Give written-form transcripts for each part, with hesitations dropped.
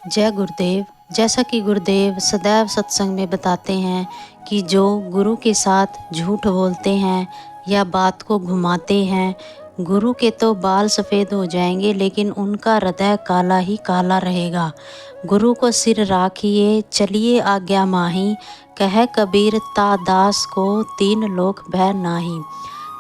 जय गुरुदेव। जैसा कि गुरुदेव सदैव सत्संग में बताते हैं कि जो गुरु के साथ झूठ बोलते हैं या बात को घुमाते हैं, गुरु के तो बाल सफ़ेद हो जाएंगे लेकिन उनका हृदय काला ही काला रहेगा। गुरु को सिर राखिए चलिए आज्ञा माही, कह कबीर ता दास को तीन लोक भय नाही।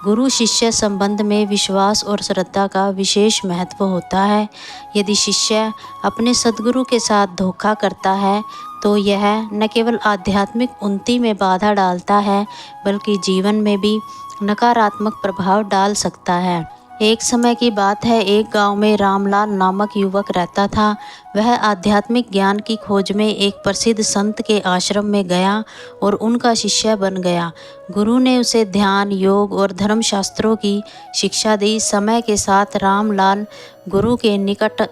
गुरु शिष्य संबंध में विश्वास और श्रद्धा का विशेष महत्व होता है। यदि शिष्य अपने सद्गुरु के साथ धोखा करता है तो यह न केवल आध्यात्मिक उन्नति में बाधा डालता है बल्कि जीवन में भी नकारात्मक प्रभाव डाल सकता है। एक समय की बात है, एक गांव में रामलाल नामक युवक रहता था। वह आध्यात्मिक ज्ञान की खोज में एक प्रसिद्ध संत के आश्रम में गया और उनका शिष्य बन गया। गुरु ने उसे ध्यान, योग और धर्मशास्त्रों की शिक्षा दी। समय के साथ रामलाल गुरु के निकट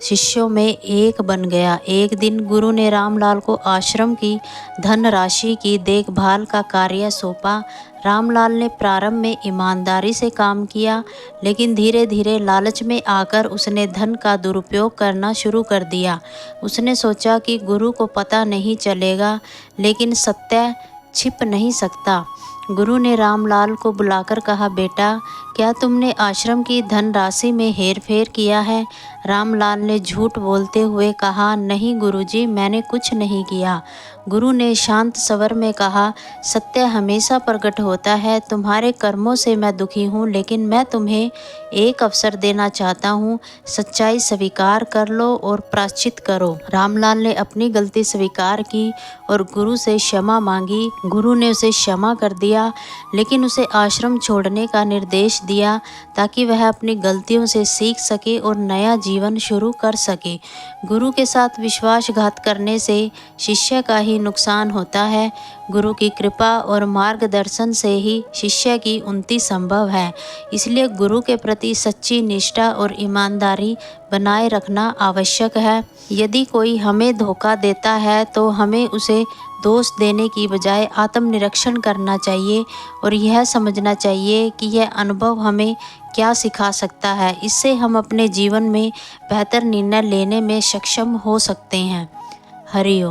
शिष्यों में एक बन गया। एक दिन गुरु ने रामलाल को आश्रम की धनराशि की देखभाल का कार्य सौंपा। रामलाल ने प्रारंभ में ईमानदारी से काम किया, लेकिन धीरे धीरे लालच में आकर उसने धन का दुरुपयोग करना शुरू कर दिया। उसने सोचा कि गुरु को पता नहीं चलेगा, लेकिन सत्य छिप नहीं सकता। गुरु ने रामलाल को बुलाकर कहा, बेटा, क्या तुमने आश्रम की धनराशि में हेरफेर किया है? रामलाल ने झूठ बोलते हुए कहा, नहीं गुरुजी, मैंने कुछ नहीं किया। गुरु ने शांत स्वर में कहा, सत्य हमेशा प्रकट होता है। तुम्हारे कर्मों से मैं दुखी हूँ, लेकिन मैं तुम्हें एक अवसर देना चाहता हूँ। सच्चाई स्वीकार कर लो और प्रायश्चित करो। रामलाल ने अपनी गलती स्वीकार की और गुरु से क्षमा मांगी। गुरु ने उसे क्षमा कर दिया, लेकिन उसे आश्रम छोड़ने का निर्देश दिया ताकि वह अपनी गलतियों से सीख सके और नया जीवन शुरू कर सके। गुरु के साथ विश्वासघात करने से शिष्य का ही नुकसान होता है। गुरु की कृपा और मार्गदर्शन से ही शिष्य की उन्नति संभव है। इसलिए गुरु के प्रति सच्ची निष्ठा और ईमानदारी बनाए रखना आवश्यक है। यदि कोई हमें धोखा देता है तो हमें उसे दोष देने की बजाय आत्मनिरीक्षण करना चाहिए और यह समझना चाहिए कि यह अनुभव हमें क्या सिखा सकता है। इससे हम अपने जीवन में बेहतर निर्णय लेने में सक्षम हो सकते हैं। हरि ओम।